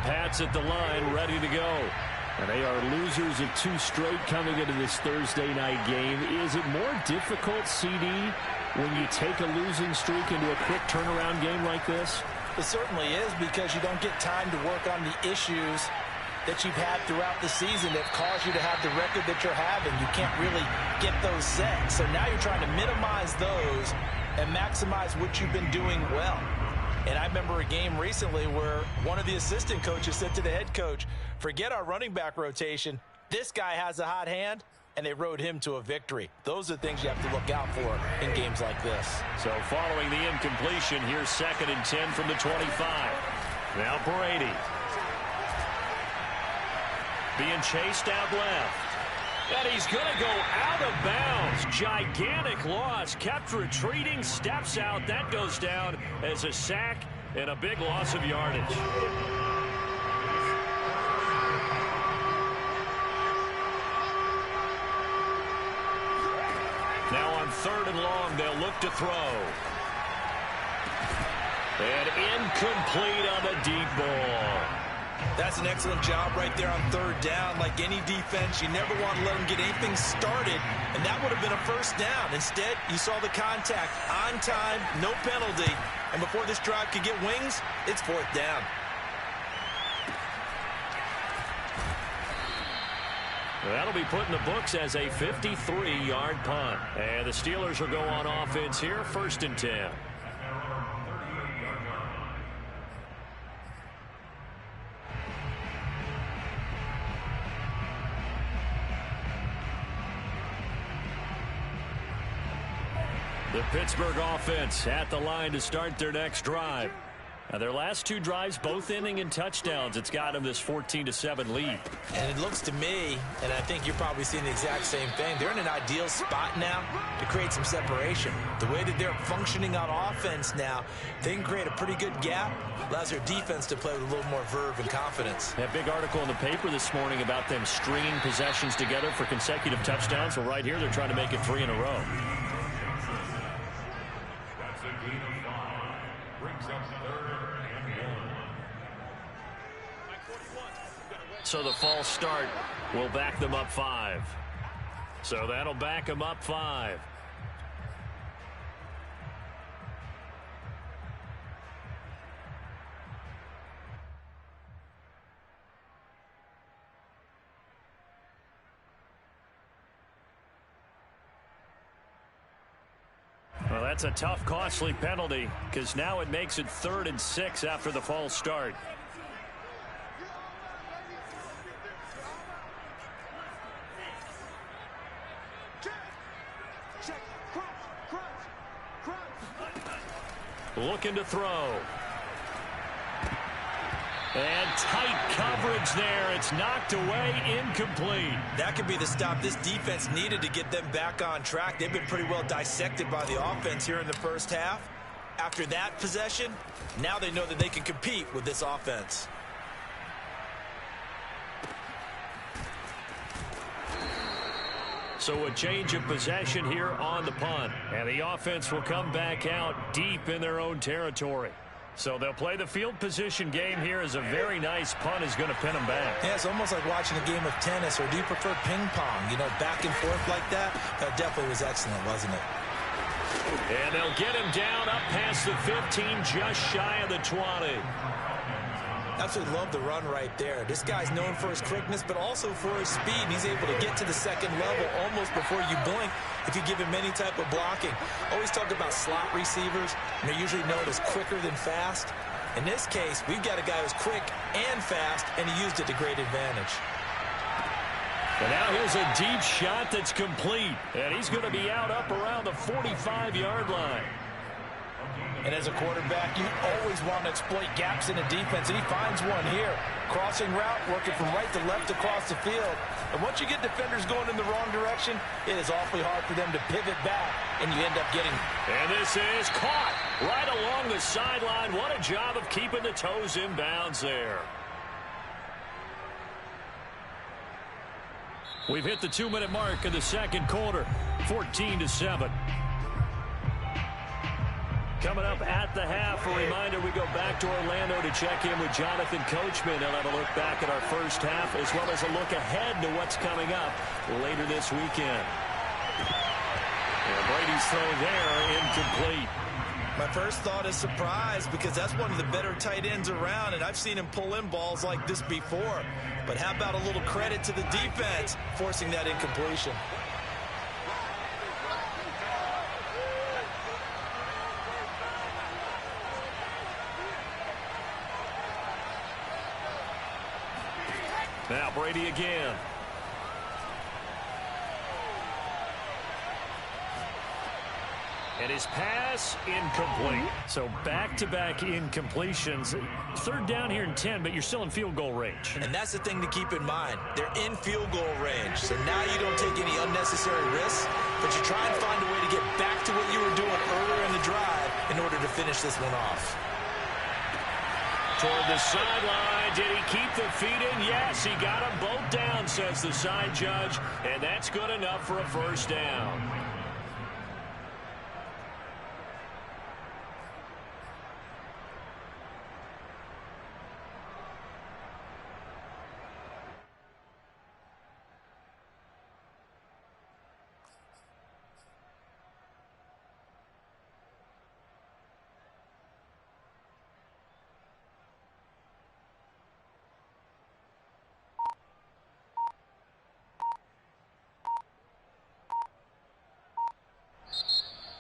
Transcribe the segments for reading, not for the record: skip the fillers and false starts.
Pats at the line, ready to go. And they are losers of 2 straight coming into this Thursday night game. Is it more difficult, CD, when you take a losing streak into a quick turnaround game like this? It certainly is, because you don't get time to work on the issues that you've had throughout the season that caused you to have the record that you're having. You can't really get those set. So now you're trying to minimize those and maximize what you've been doing well. And I remember a game recently where one of the assistant coaches said to the head coach, forget our running back rotation. This guy has a hot hand, and they rode him to a victory. Those are things you have to look out for in games like this. So following the incompletion, here's 2nd and 10 from the 25. Now Brady. Being chased out left. And he's going to go out of bounds. Gigantic loss. Kept retreating. Steps out. That goes down as a sack and a big loss of yardage. Now on 3rd and long, they'll look to throw. And incomplete on the deep ball. That's an excellent job right there on 3rd down. Like any defense, you never want to let them get anything started, and that would have been a 1st down. Instead, you saw the contact on time, no penalty, and before this drive could get wings, it's 4th down. That'll be put in the books as a 53-yard punt. And the Steelers will go on offense here, 1st and 10. The Pittsburgh offense at the line to start their next drive. Now their last 2 drives, both ending in touchdowns. It's got them this 14-7 lead. And it looks to me, and I think you're probably seeing the exact same thing, they're in an ideal spot now to create some separation. The way that they're functioning on offense now, they can create a pretty good gap. Allows their defense to play with a little more verve and confidence. That big article in the paper this morning about them stringing possessions together for consecutive touchdowns. Well, right here, they're trying to make it 3 in a row. So the false start will back them up 5. So that'll back them up 5. Well, that's a tough, costly penalty, because now it makes it 3rd and 6 after the false start. Looking to throw. And tight coverage there. It's knocked away, incomplete. That could be the stop this defense needed to get them back on track. They've been pretty well dissected by the offense here in the 1st half. After that possession, now they know that they can compete with this offense. So a change of possession here on the punt. And the offense will come back out deep in their own territory. So they'll play the field position game here as a very nice punt is going to pin them back. Yeah, it's almost like watching a game of tennis, or do you prefer ping pong? You know, back and forth like that? That definitely was excellent, wasn't it? And they'll get him down up past the 15, just shy of the 20. Absolutely love the run right there. This guy's known for his quickness, but also for his speed. He's able to get to the 2nd level almost before you blink if you give him any type of blocking. Always talk about slot receivers, and they're usually known as quicker than fast. In this case, we've got a guy who's quick and fast, and he used it to great advantage. And now here's a deep shot that's complete, and he's going to be out up around the 45-yard line. And as a quarterback, you always want to exploit gaps in the defense, and he finds one here. Crossing route, working from right to left across the field. And once you get defenders going in the wrong direction, it is awfully hard for them to pivot back, and you end up getting... And this is caught right along the sideline. What a job of keeping the toes in bounds there. We've hit the 2-minute mark in the 2nd quarter, 14-7. Coming up at the half, a reminder, we go back to Orlando to check in with Jonathan Coachman. He'll have a look back at our first half as well as a look ahead to what's coming up later this weekend. And Brady's throw there, incomplete. My first thought is surprise because that's one of the better tight ends around, and I've seen him pull in balls like this before. But how about a little credit to the defense forcing that incompletion? Now Brady again. And his pass incomplete. So back-to-back incompletions. Third down here in 10, but you're still in field goal range. And that's the thing to keep in mind. They're in field goal range. So now you don't take any unnecessary risks, but you try and find a way to get back to what you were doing earlier in the drive in order to finish this one off. Toward the sideline. Did he keep the feet in? Yes, he got them both down, says the side judge. And that's good enough for a first down.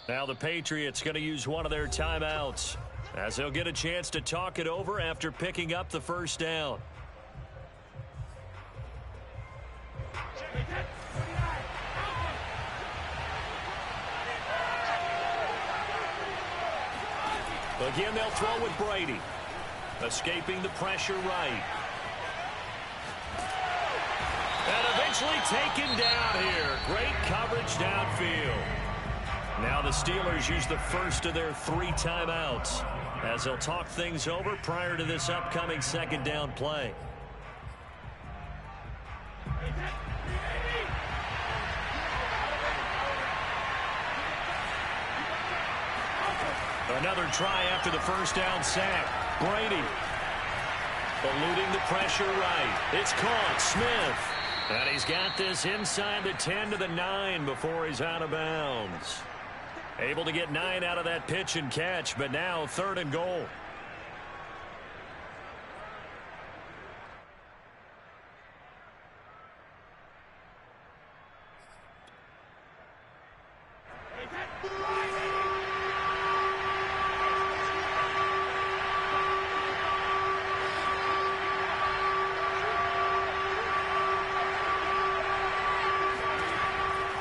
Now the Patriots going to use one of their timeouts as they'll get a chance to talk it over after picking up the first down. Again, they'll throw with Brady. Escaping the pressure right. And eventually taken down here. Great coverage downfield. Now the Steelers use the first of their 3 timeouts as they'll talk things over prior to this upcoming second down play. Another try after the first down sack. Brady eluding the pressure right. It's caught. Smith. And he's got this inside the 10 to the 9 before he's out of bounds. Able to get 9 out of that pitch and catch, but now 3rd and goal.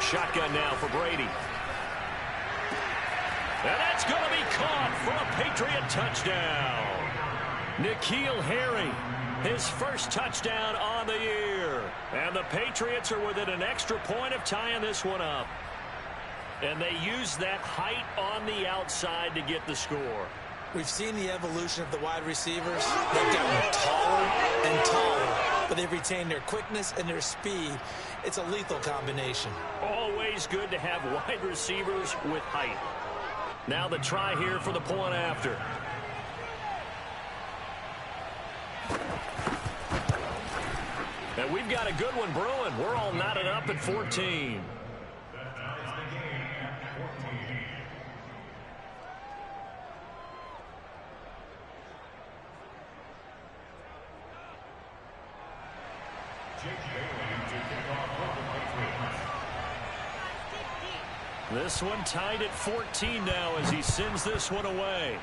Shotgun now for Brady. And that's going to be caught for a Patriot touchdown. N'Keal Harry, his first touchdown on the year. And the Patriots are within an extra point of tying this one up. And they use that height on the outside to get the score. We've seen the evolution of the wide receivers. They've gotten taller and taller, but they've retained their quickness and their speed. It's a lethal combination. Always good to have wide receivers with height. Now the try here for the point after. And we've got a good one brewing. We're all knotted up at 14. This one tied at 14 now as he sends this one away.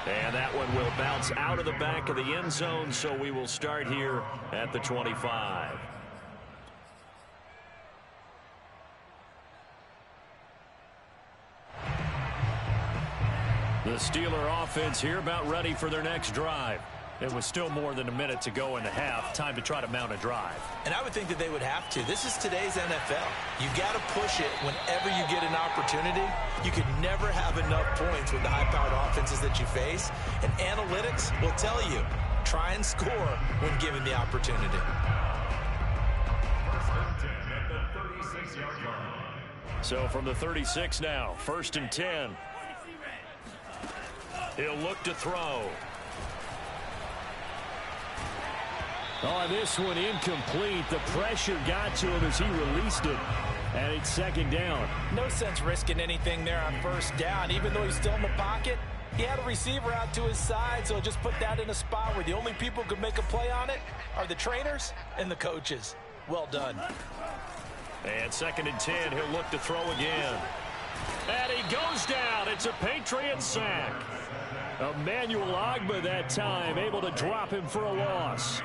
And that one will bounce out of the back of the end zone, so we will start here at the 25. The Steeler offense here about ready for their next drive. It was still more than a minute to go in the half. Time to try to mount a drive. And I would think that they would have to. This is today's NFL. You got to push it whenever you get an opportunity. You can never have enough points with the high-powered offenses that you face. And analytics will tell you, try and score when given the opportunity. First and 10 at the 36-yard line. So from the 36 now, 1st and 10. He'll look to throw. Oh, this one incomplete. The pressure got to him as he released it. And it's 2nd down. No sense risking anything there on 1st down. Even though he's still in the pocket, he had a receiver out to his side, so just put that in a spot where the only people who could make a play on it are the trainers and the coaches. Well done. And 2nd and 10, he'll look to throw again. And he goes down. It's a Patriot sack. Emmanuel Ogbah that time, able to drop him for a loss.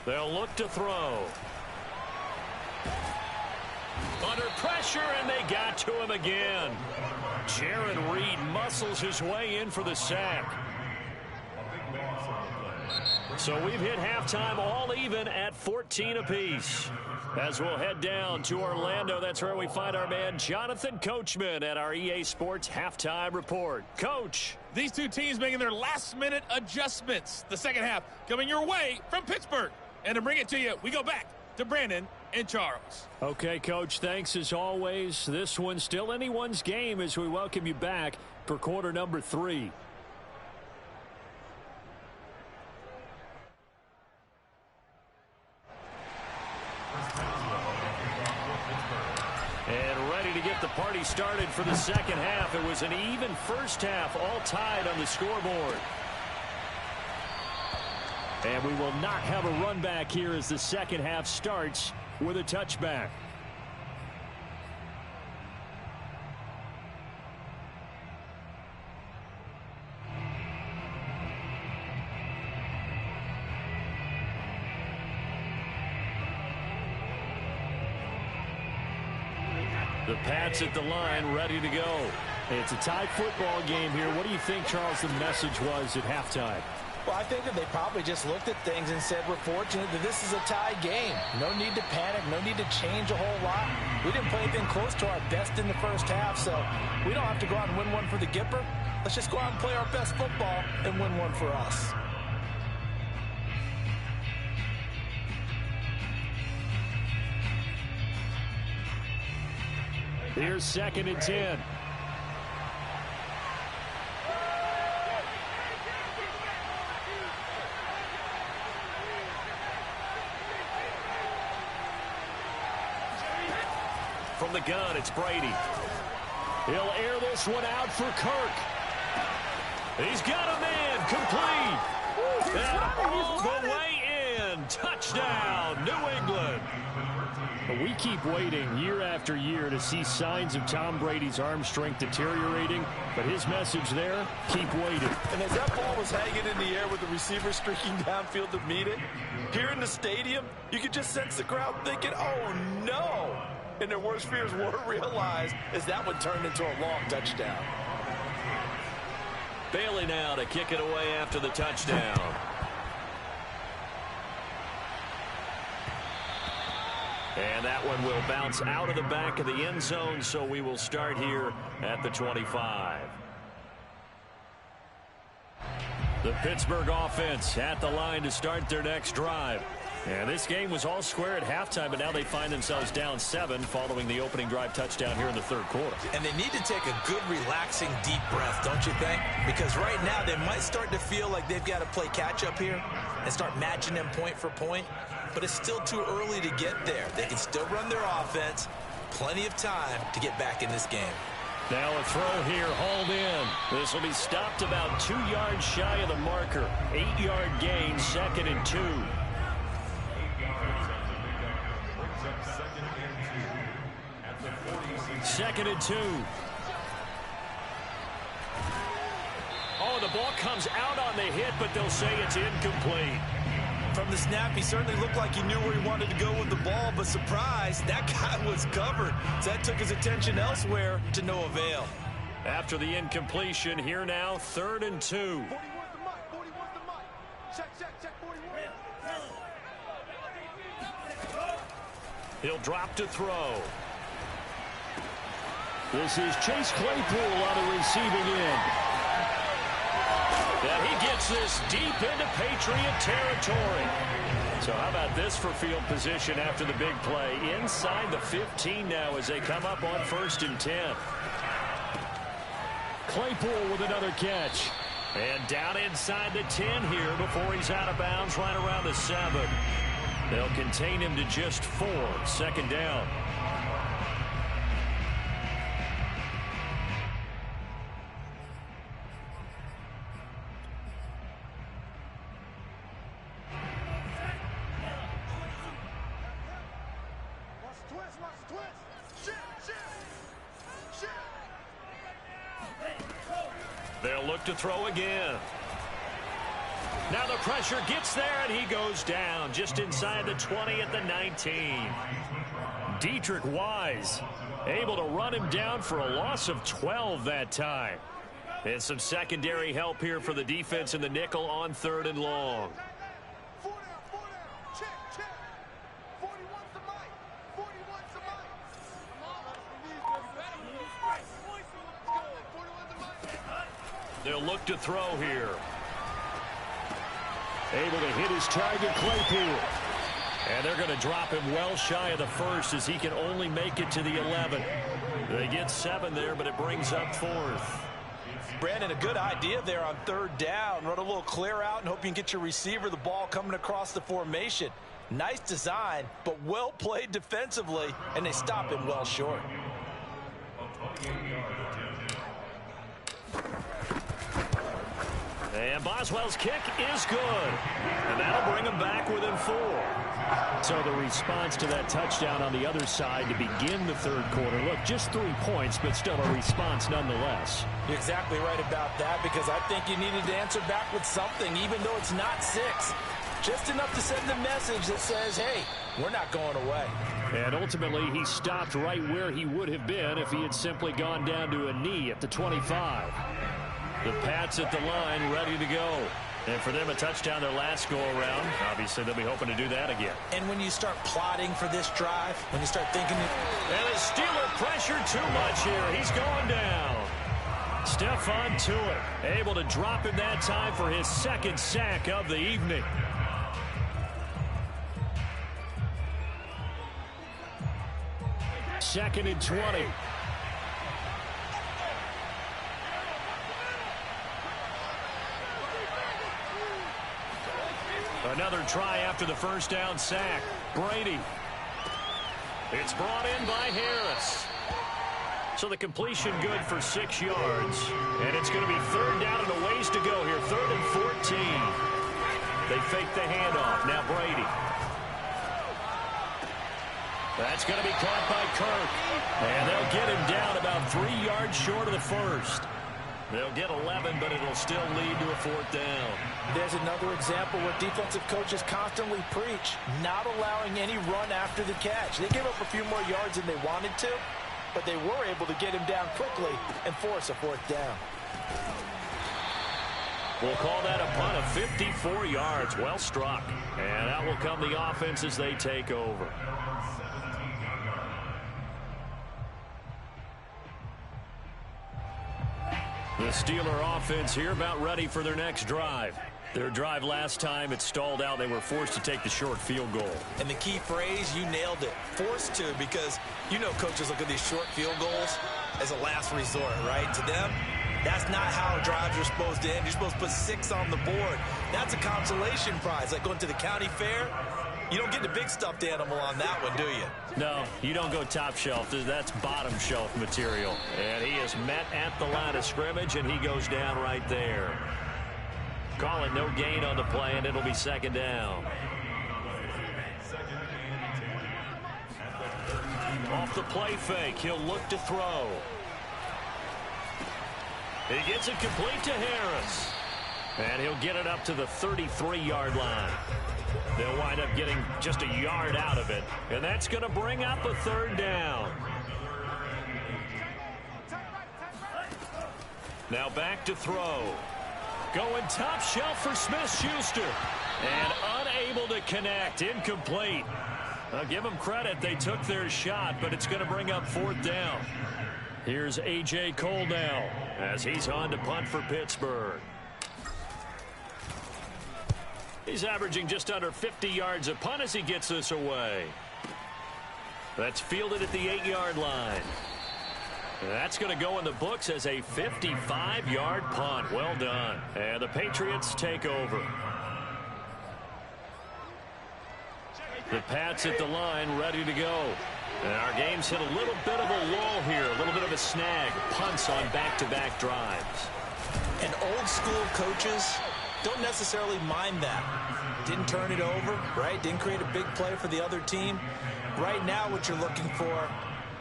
They'll look to throw. Under pressure, and they got to him again. Jaron Reed muscles his way in for the sack. So we've hit halftime all even at 14 apiece. As we'll head down to Orlando, that's where we find our man Jonathan Coachman at our EA Sports Halftime Report. Coach. These two teams making their last-minute adjustments. The second half coming your way from Pittsburgh. And to bring it to you, we go back to Brandon and Charles. Okay, Coach, thanks as always. This one's still anyone's game as we welcome you back for quarter number 3. And ready to get the party started for the second half. It was an even first half, all tied on the scoreboard. And we will not have a run back here as the second half starts with a touchback. The Pats at the line, ready to go. It's a tie football game here. What do you think, Charles, the message was at halftime? Well, I think that they probably just looked at things and said, we're fortunate that this is a tie game. No need to panic, no need to change a whole lot. We didn't play anything close to our best in the first half, so we don't have to go out and win one for the Gipper. Let's just go out and play our best football and win one for us. Here's 2nd and 10. From the gun, it's Brady. He'll air this one out for Kirk. He's got a man, complete. And all the way in. Touchdown, New England. We keep waiting year after year to see signs of Tom Brady's arm strength deteriorating, but his message there, keep waiting. And as that ball was hanging in the air with the receiver streaking downfield to meet it, here in the stadium, you could just sense the crowd thinking, oh no. And their worst fears were realized as that one turned into a long touchdown. Bailey now to kick it away after the touchdown. And that one will bounce out of the back of the end zone, so we will start here at the 25. The Pittsburgh offense at the line to start their next drive. And this game was all square at halftime, but now they find themselves down 7 following the opening drive touchdown here in the third quarter. And they need to take a good, relaxing, deep breath, don't you think? Because right now they might start to feel like they've got to play catch-up here and start matching them point for point. But it's still too early to get there. They can still run their offense. Plenty of time to get back in this game. Now a throw here, hauled in. This will be stopped about 2 yards shy of the marker. 8-yard gain, 2nd and 2. Second and 2. Oh, the ball comes out on the hit, but they'll say it's incomplete. From the snap, he certainly looked like he knew where he wanted to go with the ball, but surprise, that guy was covered. So that took his attention elsewhere to no avail. After the incompletion, here now, 3rd and 2. He'll drop to throw. This is Chase Claypool on the receiving end. And he gets this deep into Patriot territory. So how about this for field position after the big play? Inside the 15 now as they come up on 1st and 10. Claypool with another catch. And down inside the 10 here before he's out of bounds right around the 7. They'll contain him to just 4. 2nd down. They'll look to throw again. Now the pressure gets there, and he goes down just inside the 20 at the 19. Dietrich Wise able to run him down for a loss of 12 that time. And some secondary help here for the defense in the nickel on 3rd and long. They'll look to throw here. Able to hit his target, Claypool. And they're going to drop him well shy of the 1st as he can only make it to the 11. They get 7 there, but it brings up 4th. Brandon, a good idea there on 3rd down. Run a little clear out and hope you can get your receiver the ball coming across the formation. Nice design, but well played defensively, and they stop him well short. And Boswell's kick is good. And that'll bring him back within 4. So the response to that touchdown on the other side to begin the 3rd quarter. Look, just 3 points, but still a response nonetheless. You're exactly right about that, because I think you needed to answer back with something, even though it's not 6. Just enough to send a message that says, hey, we're not going away. And ultimately, he stopped right where he would have been if he had simply gone down to a knee at the 25. The Pats at the line, ready to go. And for them, a touchdown their last go-around. Obviously, they'll be hoping to do that again. And when you start plotting for this drive, when you start thinking... And the Steeler pressure too much here. He's going down. Stephon Tuitt able to drop him that time for his 2nd sack of the evening. Second and 20. Another try after the 1st down sack. Brady. It's brought in by Harris. So the completion good for 6 yards. And it's going to be 3rd down and a ways to go here. 3rd and 14. They fake the handoff. Now Brady. That's going to be caught by Kirk. And they'll get him down about 3 yards short of the 1st. They'll get 11, but it'll still lead to a 4th down. There's another example where defensive coaches constantly preach, not allowing any run after the catch. They gave up a few more yards than they wanted to, but they were able to get him down quickly and force a 4th down. We'll call that a punt of 54 yards. Well struck. And out will come the offense as they take over. The Steeler offense here about ready for their next drive. Their drive last time, it stalled out. They were forced to take the short field goal. And the key phrase, you nailed it. Forced to, because you know coaches look at these short field goals as a last resort, right? To them, that's not how drives are supposed to end. You're supposed to put 6 on the board. That's a consolation prize. Like going to the county fair, you don't get the big stuffed animal on that one, do you? No, you don't go top shelf. That's bottom shelf material. And he is met at the line of scrimmage, and he goes down right there. Call it no gain on the play, and it'll be 2nd down. Off the play fake, he'll look to throw. He gets it complete to Harris. And he'll get it up to the 33-yard line. They'll wind up getting just a yard out of it. And that's going to bring up a 3rd down. Now back to throw. Going top shelf for Smith-Schuster. And unable to connect. Incomplete. I'll give them credit. They took their shot, but it's going to bring up 4th down. Here's A.J. Cole now as he's on to punt for Pittsburgh. He's averaging just under 50 yards a punt as he gets this away. That's fielded at the 8-yard line. That's going to go in the books as a 55-yard punt. Well done. And the Patriots take over. The Pats at the line, ready to go. And our game's hit a little bit of a lull here, a little bit of a snag. Punts on back-to-back drives. And old-school coaches don't necessarily mind that. Didn't turn it over, right? Didn't create a big play for the other team. Right now what you're looking for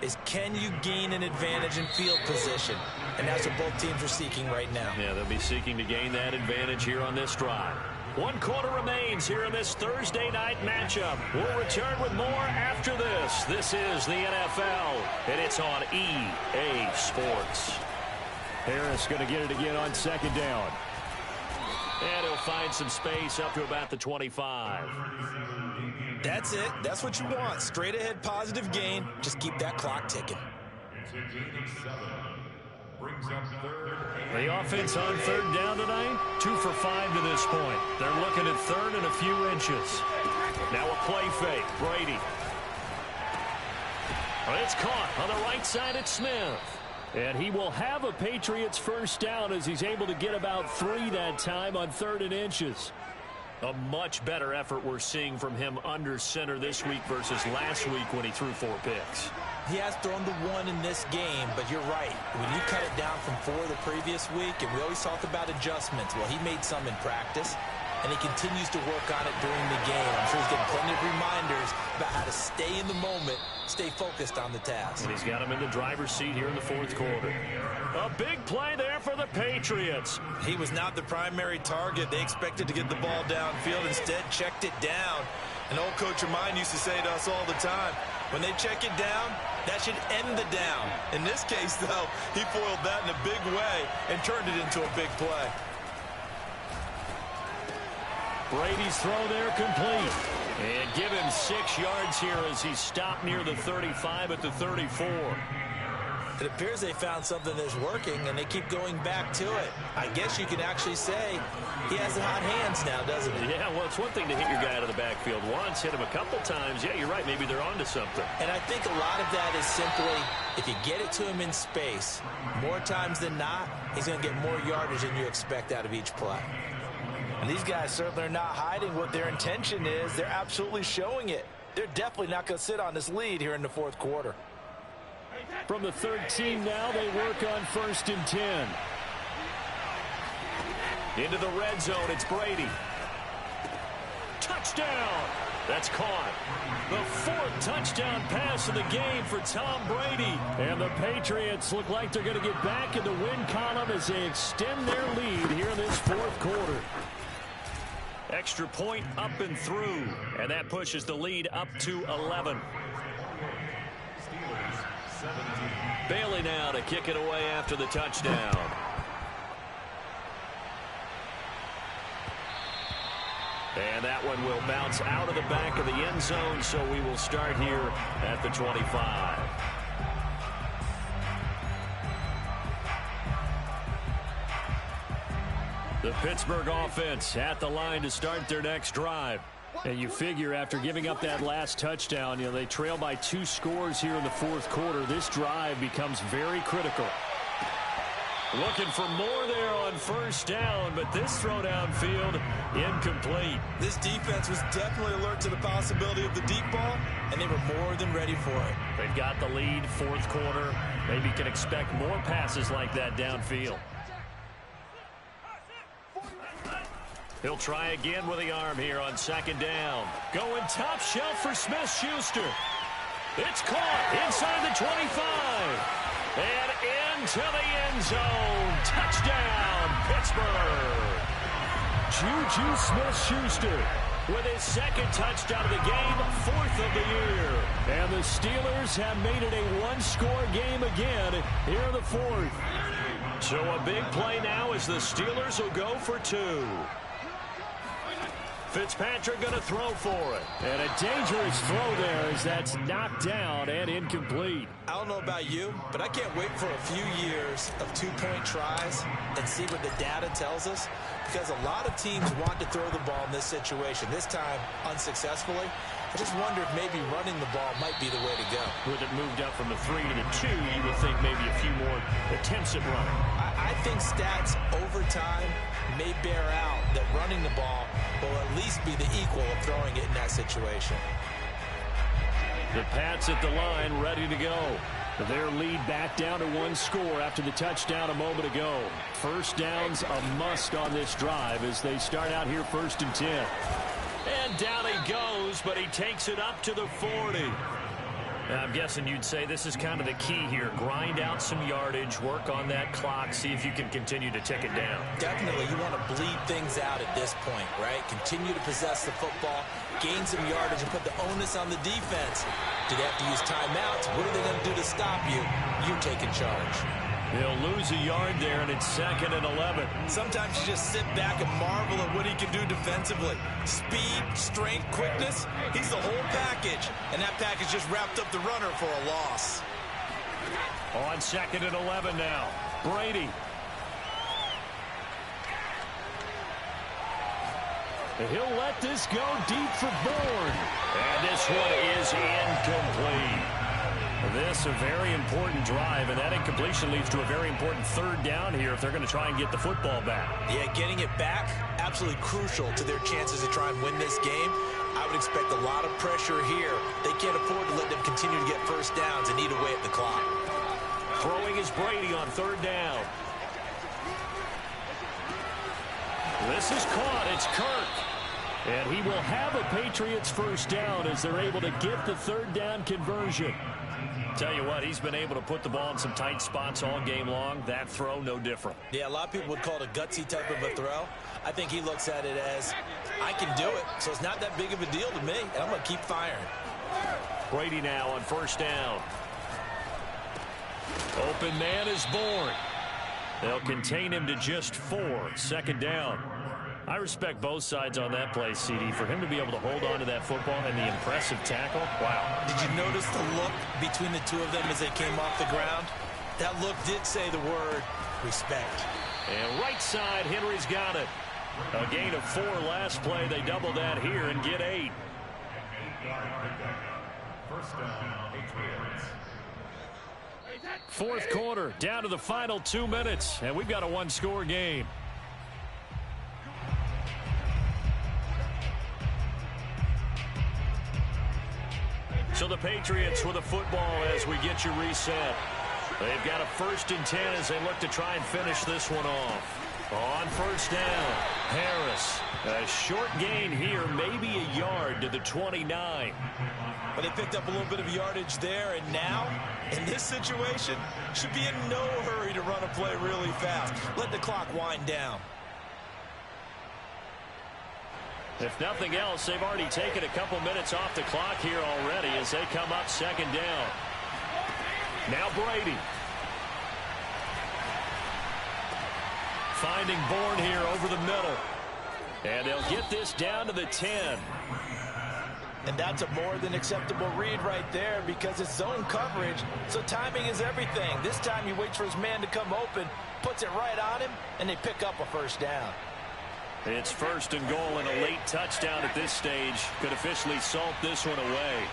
is, can you gain an advantage in field position? And that's what both teams are seeking right now. Yeah, they'll be seeking to gain that advantage here on this drive. 1 quarter remains here in this Thursday night matchup. We'll return with more after this. This is the NFL, and it's on EA Sports. Harris going to get it again on 2nd down. And he'll find some space up to about the 25. That's it. That's what you want. Straight ahead positive gain. Just keep that clock ticking. The offense on 3rd down tonight, 2 for 5 to this point. They're looking at 3rd and a few inches. Now a play fake. Brady. It's caught on the right side at Smith. And he will have a Patriots 1st down as he's able to get about 3 that time on 3rd and inches. A much better effort we're seeing from him under center this week versus last week when he threw 4 picks. He has thrown the 1 in this game, but you're right. When you cut it down from 4 the previous week, and we always talk about adjustments, well, he made some in practice, and he continues to work on it during the game. I'm sure he's getting plenty of reminders about how to stay in the moment, stay focused on the task. And he's got him in the driver's seat here in the 4th quarter. A big play there for the Patriots. He was not the primary target. They expected to get the ball downfield. Instead, checked it down. An old coach of mine used to say to us all the time, when they check it down, that should end the down. In this case, though, he foiled that in a big way and turned it into a big play. Brady's throw there complete. And give him 6 yards here as he stopped near the 35 at the 34. It appears they found something that's working, and they keep going back to it. I guess you can actually say he has the hot hands now, doesn't he? Yeah, well, it's one thing to hit your guy out of the backfield once, hit him a couple times. Yeah, you're right. Maybe they're onto something. And I think a lot of that is simply, if you get it to him in space, more times than not, he's going to get more yardage than you expect out of each play. And these guys certainly are not hiding what their intention is. They're absolutely showing it. They're definitely not going to sit on this lead here in the 4th quarter. From the 13 now, they work on 1st and 10. Into the red zone, it's Brady. Touchdown! That's caught. The 4th touchdown pass of the game for Tom Brady. And the Patriots look like they're going to get back in the win column as they extend their lead here in this 4th quarter. Extra point up and through, and that pushes the lead up to 11. Bailey now to kick it away after the touchdown. And that one will bounce out of the back of the end zone, so we will start here at the 25. The Pittsburgh offense at the line to start their next drive. And you figure after giving up that last touchdown, they trail by 2 scores here in the 4th quarter. This drive becomes very critical. Looking for more there on 1st down, but this throw downfield incomplete. This defense was definitely alert to the possibility of the deep ball, and they were more than ready for it. They've got the lead, 4th quarter. Maybe can expect more passes like that downfield. He'll try again with the arm here on 2nd down. Going top shelf for Smith-Schuster. It's caught inside the 25. And into the end zone. Touchdown, Pittsburgh. Juju Smith-Schuster with his 2nd touchdown of the game, 4th of the year. And the Steelers have made it a 1-score game again here in the 4th. So a big play now as the Steelers will go for 2. Fitzpatrick going to throw for it. And a dangerous throw there as that's knocked down and incomplete. I don't know about you, but I can't wait for a few years of two-point tries and see what the data tells us, because a lot of teams want to throw the ball in this situation, this time unsuccessfully. I just wonder if maybe running the ball might be the way to go. With it moved up from the 3 to the 2, you would think maybe a few more attempts at running. I think stats over time may bear out that running the ball will at least be the equal of throwing it in that situation. The Pats at the line, ready to go. Their lead back down to 1 score after the touchdown a moment ago. First down's a must on this drive as they start out here 1st and 10. And down he goes, but he takes it up to the 40. I'm guessing you'd say this is kind of the key here. Grind out some yardage, work on that clock, see if you can continue to tick it down. Definitely, you want to bleed things out at this point, right? Continue to possess the football, gain some yardage, and put the onus on the defense. Do they have to use timeouts? What are they going to do to stop you? You taking charge. They'll lose a yard there, and it's 2nd and 11. Sometimes you just sit back and marvel at what he can do defensively. Speed, strength, quickness, he's the whole package. And that package just wrapped up the runner for a loss. On 2nd and 11 now. Brady. He'll let this go deep for Bourne. And this one is incomplete. This a very important drive, and that incompletion leads to a very important 3rd down here if they're going to try and get the football back. Yeah, getting it back, absolutely crucial to their chances to try and win this game. I would expect a lot of pressure here. They can't afford to let them continue to get first downs and eat away at the clock. Throwing is Brady on 3rd down. This is caught. It's Kirk. And he will have a Patriots first down as they're able to get the 3rd down conversion. Tell you what, he's been able to put the ball in some tight spots all game long. That throw, no different. Yeah, a lot of people would call it a gutsy type of a throw. I think he looks at it as, I can do it, so it's not that big of a deal to me, and I'm going to keep firing. Brady now on 1st down. Open man is Bourne. They'll contain him to just 4. 2nd down. I respect both sides on that play, CD. For him to be able to hold on to that football and the impressive tackle, wow. Did you notice the look between the two of them as they came off the ground? That look did say the word respect. And right side, Henry's got it. A gain of 4 last play. They double that here and get 8. First down, Patriots. 4th quarter, down to the final 2 minutes, and we've got a 1-score game. So the Patriots with a football as we get you reset. They've got a 1st and 10 as they look to try and finish this one off. On 1st down, Harris. A short gain here, maybe a yard to the 29. But they picked up a little bit of yardage there, and now, in this situation, should be in no hurry to run a play really fast. Let the clock wind down. If nothing else, they've already taken a couple minutes off the clock here already as they come up 2nd down. Now Brady. Finding Bourne here over the middle. And they'll get this down to the 10. And that's a more than acceptable read right there because it's zone coverage, so timing is everything. This time he waits for his man to come open, puts it right on him, and they pick up a 1st down. It's 1st and goal, and a late touchdown at this stage could officially salt this one away.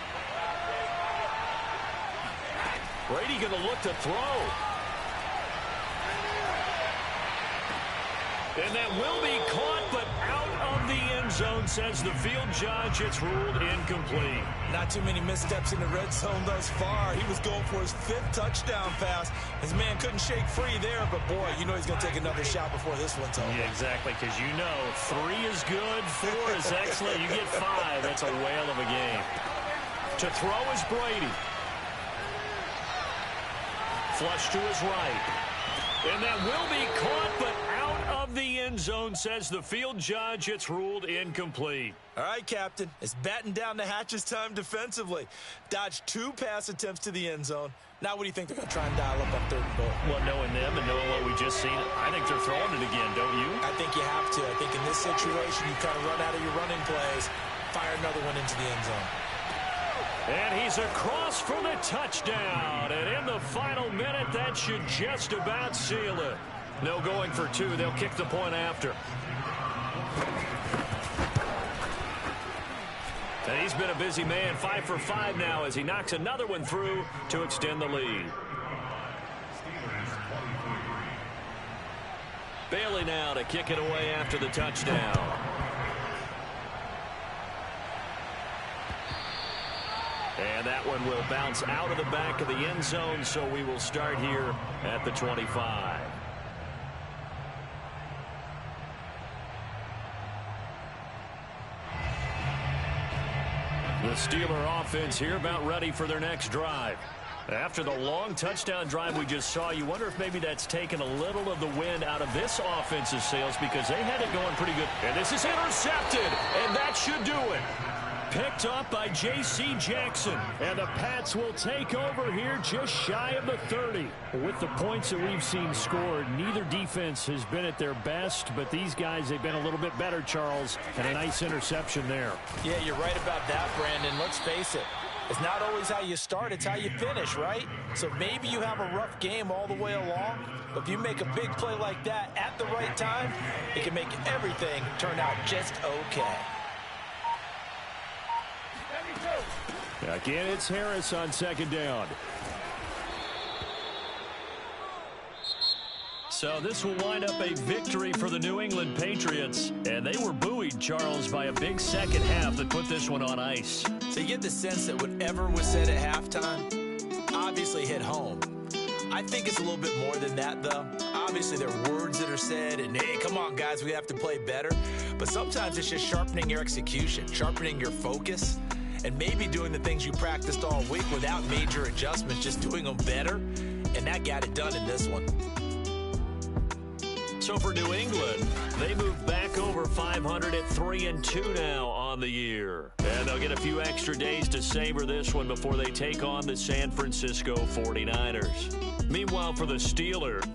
Brady going to look to throw. And that will be caught, but out of the end zone, says the field judge. It's ruled incomplete. Not too many missteps in the red zone thus far. He was going for his 5th touchdown pass. His man couldn't shake free there, but boy, you know he's going to take another shot before this one's over. Yeah, exactly, because you know 3 is good, 4 is excellent. You get 5, that's a whale of a game. To throw is Brady. Flush to his right. And that will be caught, but out of the end zone, says the field judge. It's ruled incomplete. All right, Captain. It's batten down the hatches time defensively. Dodged 2 pass attempts to the end zone. Now what do you think they're going to try and dial up on 3rd and goal? Well, knowing them and knowing what we just seen, I think they're throwing it again, don't you? I think you have to. I think in this situation, you kind of run out of your running plays, fire another one into the end zone. And he's across for the touchdown. And in the final minute, that should just about seal it. No going for two. They'll kick the point after. And he's been a busy man, 5 for 5 now as he knocks another one through to extend the lead. Bailey now to kick it away after the touchdown. And that one will bounce out of the back of the end zone, so we will start here at the 25. The Steeler offense here about ready for their next drive. After the long touchdown drive we just saw, you wonder if maybe that's taken a little of the wind out of this offensive sails because they had it going pretty good. And this is intercepted, and that should do it. Picked up by J.C. Jackson. And the Pats will take over here just shy of the 30. With the points that we've seen scored, neither defense has been at their best, but these guys, they've been a little bit better, Charles, and a nice interception there. Yeah, you're right about that, Brandon. Let's face it. It's not always how you start, it's how you finish, right? So maybe you have a rough game all the way along, but if you make a big play like that at the right time, it can make everything turn out just okay. Again, it's Harris on second down. So this will wind up a victory for the New England Patriots. And they were buoyed, Charles, by a big second half that put this one on ice. So you get the sense that whatever was said at halftime obviously hit home. I think it's a little bit more than that, though. Obviously, there are words that are said, and, hey, come on, guys, we have to play better. But sometimes it's just sharpening your execution, sharpening your focus, and maybe doing the things you practiced all week without major adjustments, just doing them better. And that got it done in this one. So for New England, they move back over 500 at 3-2 now on the year. And they'll get a few extra days to savor this one before they take on the San Francisco 49ers. Meanwhile, for the Steelers,